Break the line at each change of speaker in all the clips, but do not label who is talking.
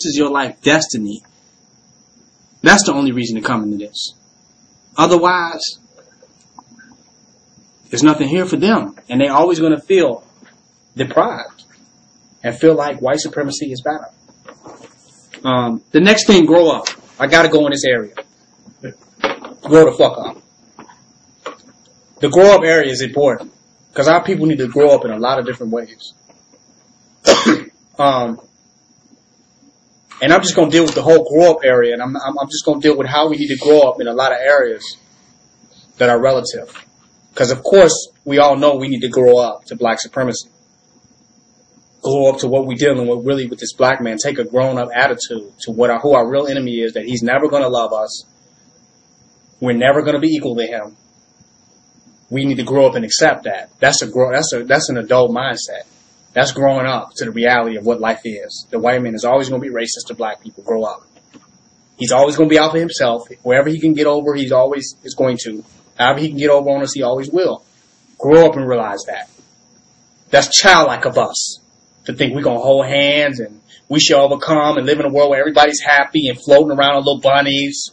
is your life destiny, that's the only reason to come into this. Otherwise, there's nothing here for them. And they're always going to feel deprived and feel like white supremacy is better. The next thing, grow up. I got to go in this area. Grow the fuck up. The grow up area is important because our people need to grow up in a lot of different ways. And I'm just going to deal with the whole grow up area, and I'm just going to deal with how we need to grow up in a lot of areas that are relative. Because, of course, we all know we need to grow up to black supremacy. Grow up to what we're dealing with really with this black man. Take a grown-up attitude to who our real enemy is, that he's never going to love us. We're never going to be equal to him. We need to grow up and accept that. That's an adult mindset. That's growing up to the reality of what life is. The white man is always going to be racist to black people. Grow up. He's always going to be out for himself. Wherever he can get over, he's always is going to. However he can get over on us, he always will. Grow up and realize that. That's childlike of us to think we're going to hold hands and we shall overcome and live in a world where everybody's happy and floating around on little bunnies.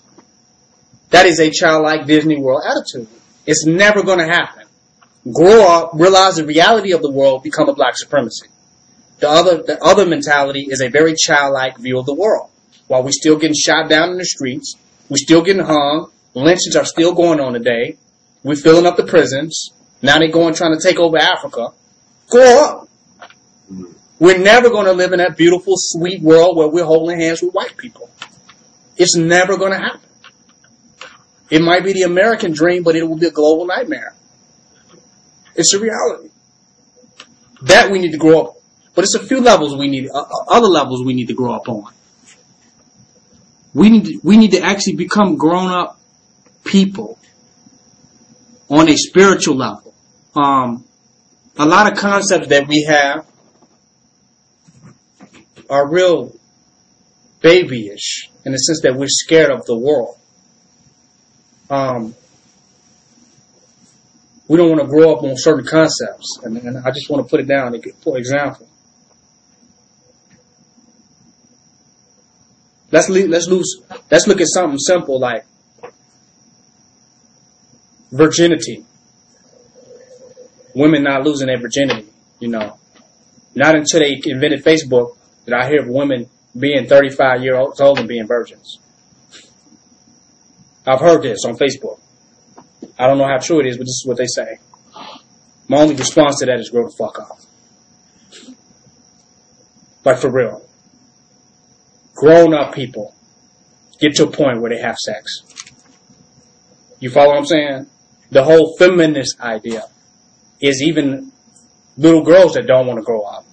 That is a childlike Disney World attitude. It's never going to happen. Grow up, realize the reality of the world, become a black supremacy. The other mentality is a very childlike view of the world. While we're still getting shot down in the streets, we're still getting hung, lynchings are still going on today, we're filling up the prisons, now they're going trying to take over Africa. Grow up. We're never going to live in that beautiful, sweet world where we're holding hands with white people. It's never going to happen. It might be the American dream, but it will be a global nightmare. It's a reality. That we need to grow up. But it's a few levels other levels we need to grow up on. We need to actually become grown-up people on a spiritual level. A lot of concepts that we have are real babyish in the sense that we're scared of the world. We don't want to grow up on certain concepts, and I just want to put it down. For example, let's look at something simple like virginity. Women not losing their virginity, Not until they invented Facebook did I hear of women being 35 years old and being virgins. I've heard this on Facebook. I don't know how true it is, but this is what they say. My only response to that is grow the fuck up. Like for real. Grown up people get to a point where they have sex. You follow what I'm saying? The whole feminist idea is even little girls that don't want to grow up.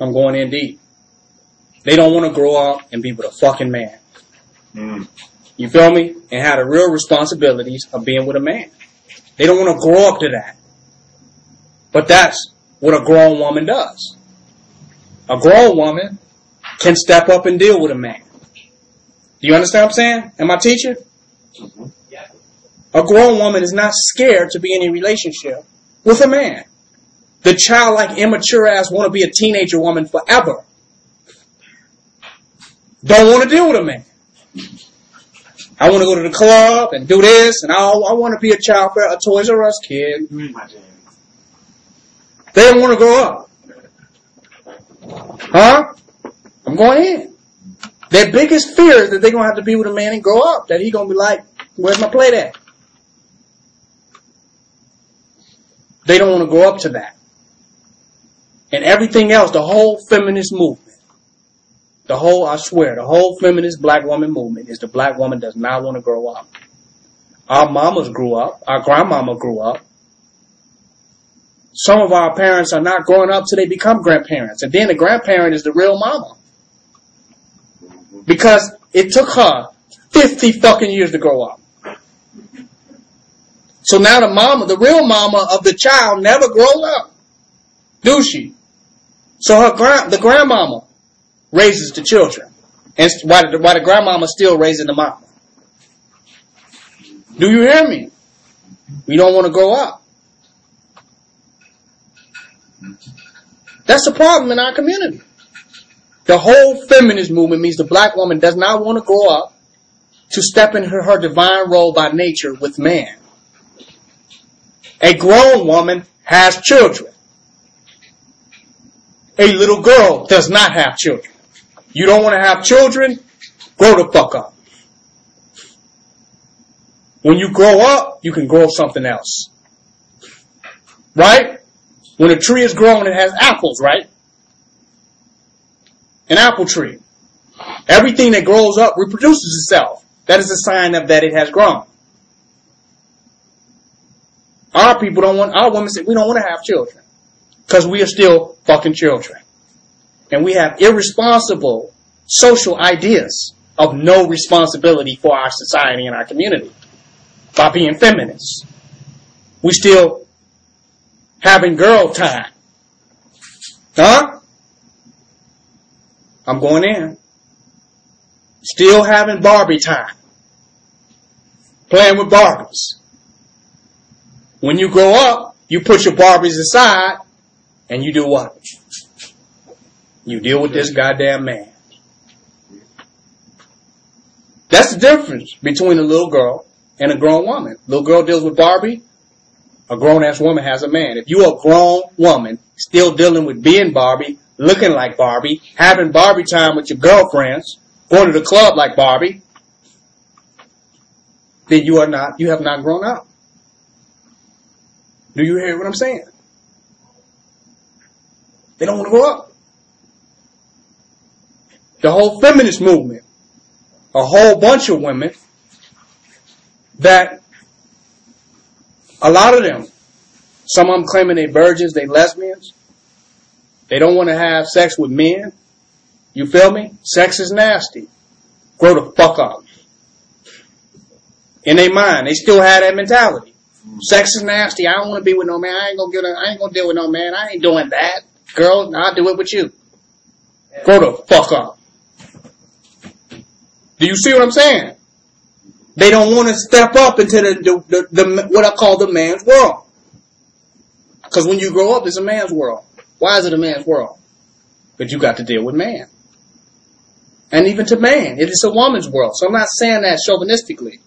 I'm going in deep. They don't want to grow up and be with a fucking man. You feel me? And have the real responsibilities of being with a man. They don't want to grow up to that. But that's what a grown woman does. A grown woman can step up and deal with a man. Do you understand what I'm saying? Am I teaching? Yeah. A grown woman is not scared to be in a relationship with a man. The childlike, immature ass want to be a teenager woman forever. Don't want to deal with a man. I want to go to the club and do this, and I want to be a child for a Toys R Us kid. They don't want to grow up. Huh? I'm going in. Their biggest fear is that they're going to have to be with a man and grow up. That he's going to be like, where's my plate at? They don't want to grow up to that. And everything else, the whole feminist movement, the whole feminist black woman movement is the black woman does not want to grow up. Our mamas grew up. Our grandmama grew up. Some of our parents are not growing up till they become grandparents. And then the grandparent is the real mama. Because it took her 50 fucking years to grow up. So now the real mama of the child never grows up. Do she? So the grandmama raises the children. And while the grandmama still raising the mama. Do you hear me? We don't want to grow up. That's a problem in our community. The whole feminist movement means the black woman does not want to grow up to step in her divine role by nature with man. A grown woman has children. A little girl does not have children. You don't want to have children? Grow the fuck up. When you grow up, you can grow something else. Right? When a tree is grown, it has apples, right? An apple tree. Everything that grows up reproduces itself. That is a sign of that it has grown. Our people don't want, our women say we don't want to have children. Because we are still fucking children. And we have irresponsible social ideas of no responsibility for our society and our community. By being feminists. We still having girl time. Huh? I'm going in. Still having Barbie time. Playing with Barbies. When you grow up, you put your Barbies aside and you do what? You deal with this goddamn man. That's the difference between a little girl and a grown woman. Little girl deals with Barbie. A grown-ass woman has a man. If you're a grown woman still dealing with being Barbie, looking like Barbie, having Barbie time with your girlfriends, going to the club like Barbie, then you have not grown up. Do you hear what I'm saying? They don't want to grow up. The whole feminist movement, a whole bunch of women that a lot of them, some of them claiming they virgins, they lesbians. They don't want to have sex with men. You feel me? Sex is nasty. Grow the fuck up. In their mind, they still have that mentality. Sex is nasty. I don't want to be with no man. I ain't gonna deal with no man. I ain't doing that. Girl, I'll do it with you. Grow the fuck up. Do you see what I'm saying? They don't want to step up into the what I call the man's world. Because when you grow up, it's a man's world. Why is it a man's world? Because you got to deal with man. And even to man, it is a woman's world. So I'm not saying that chauvinistically.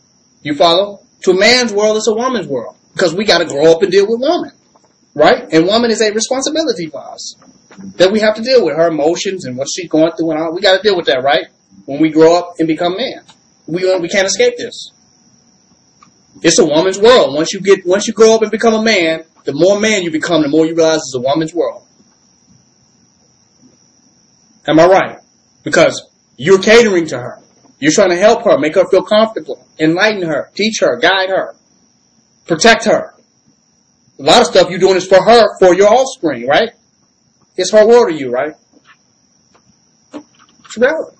You follow? To a man's world, it's a woman's world. Because we got to grow up and deal with woman. Right? And woman is a responsibility for us. That we have to deal with her emotions and what she's going through and all. We got to deal with that, right? When we grow up and become man. We can't escape this. It's a woman's world. Once you grow up and become a man, the more man you become, the more you realize it's a woman's world. Am I right? Because you're catering to her. You're trying to help her, make her feel comfortable, enlighten her, teach her, guide her, protect her. A lot of stuff you're doing is for her, for your offspring, right? It's her world to you, right? It's relevant.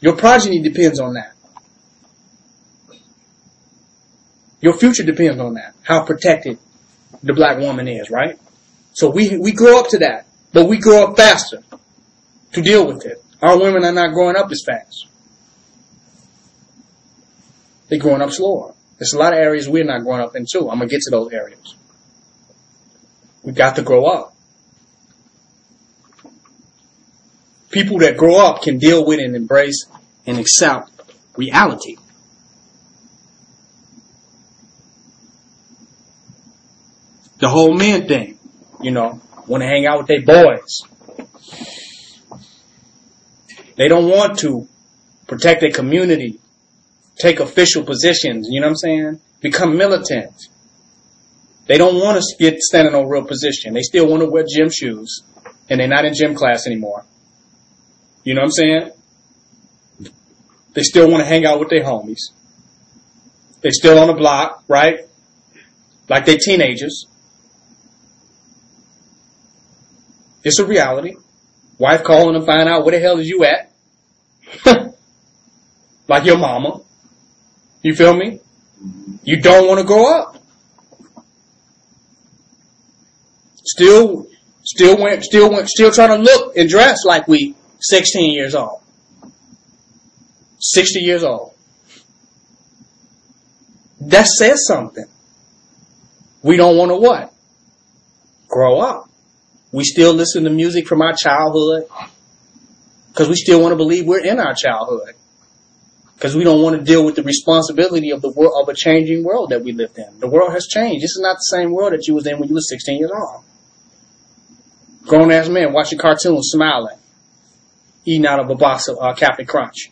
Your progeny depends on that. Your future depends on that. How protected the black woman is, right? So we grow up to that. But we grow up faster to deal with it. Our women are not growing up as fast. They're growing up slower. There's a lot of areas we're not growing up in too. I'm going to get to those areas. We got to grow up. People that grow up can deal with and embrace and accept reality. The whole men thing, want to hang out with their boys. They don't want to protect their community, take official positions, you know what I'm saying? Become militant. They don't want to stand in a real position. They still want to wear gym shoes, and they're not in gym class anymore. You know what I'm saying? They still want to hang out with their homies. They still on the block, right? Like they teenagers. It's a reality. Wife calling to find out where the hell is you at. Like your mama. You feel me? You don't want to grow up. Still trying to look and dress like we 16 years old. 60 years old. That says something. We don't want to what? Grow up. We still listen to music from our childhood because we still want to believe we're in our childhood. Because we don't want to deal with the responsibility of the world, of a changing world that we lived in. The world has changed. This is not the same world that you was in when you were 16 years old. Grown-ass man watching cartoons, smiling, eating out of a box of Captain Crunch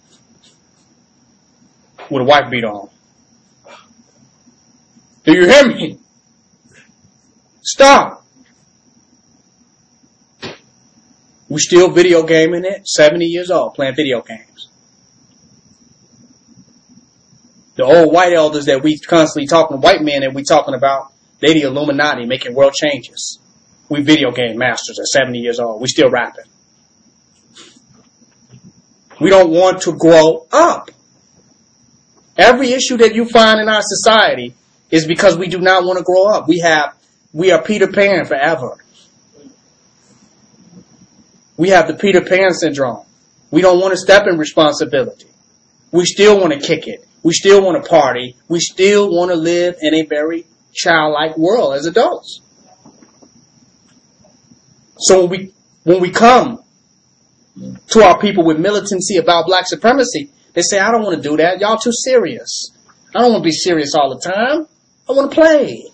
with a white beat on. Do you hear me? Stop. We still video gaming it, 70 years old, playing video games. The old white elders that we constantly talking, white men that we talking about, they the Illuminati making world changes. We video game masters at 70 years old. We still rapping. We don't want to grow up. Every issue that you find in our society is because we do not want to grow up. We are Peter Pan forever. We have the Peter Pan syndrome. We don't want to step in responsibility. We still want to kick it. We still want to party. We still want to live in a very childlike world as adults. So when we come to our people with militancy about black supremacy, they say, I don't want to do that. Y'all too serious. I don't want to be serious all the time. I want to play.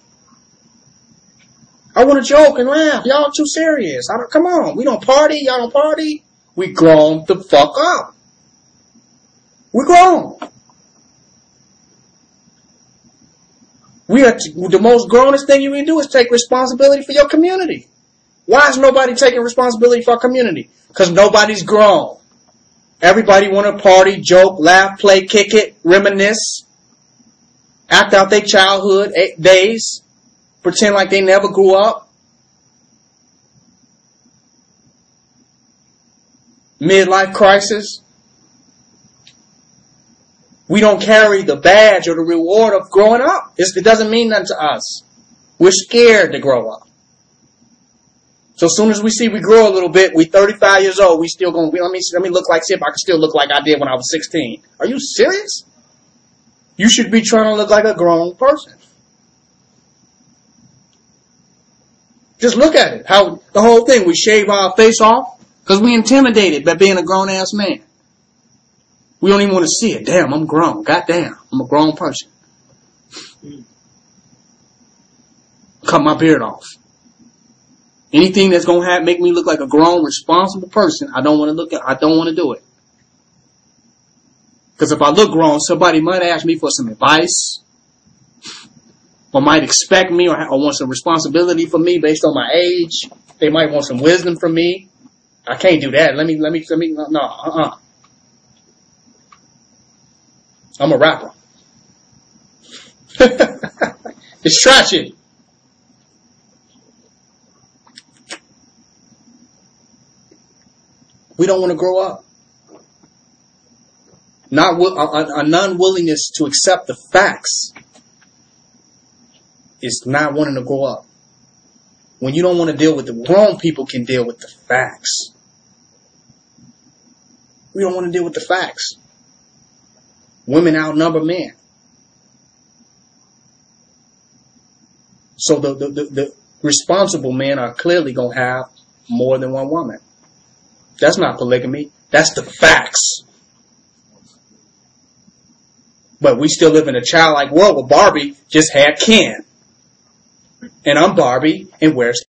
I want to joke and laugh. Y'all too serious. Come on. We don't party. Y'all don't party. We grown the fuck up. We're grown. The most grownest thing you can do is take responsibility for your community. Why is nobody taking responsibility for our community? Because nobody's grown. Everybody want to party, joke, laugh, play, kick it, reminisce, act out their childhood days, pretend like they never grew up. Midlife crisis. We don't carry the badge or the reward of growing up. It doesn't mean nothing to us. We're scared to grow up. So as soon as we see we grow a little bit, we 35 years old, we still going, let me look like, see if I can still look like I did when I was 16. Are you serious? You should be trying to look like a grown person. Just look at it. How the whole thing, we shave our face off because we intimidated by being a grown-ass man. We don't even want to see it. Damn, I'm grown. Goddamn, I'm a grown person. Cut my beard off. Anything that's gonna make me look like a grown, responsible person, I don't want to look at. I don't want to do it. Because if I look grown, somebody might ask me for some advice, or might expect me, or want some responsibility from me based on my age. They might want some wisdom from me. I can't do that. Let me. No. I'm a rapper. It's trashy. We don't want to grow up. A non-willingness to accept the facts is not wanting to grow up. When you don't want to deal with the grown people can deal with the facts. We don't want to deal with the facts. Women outnumber men. So the responsible men are clearly going to have more than one woman. That's not polygamy. That's the facts. But we still live in a childlike world where Barbie just had Ken. And I'm Barbie, and where's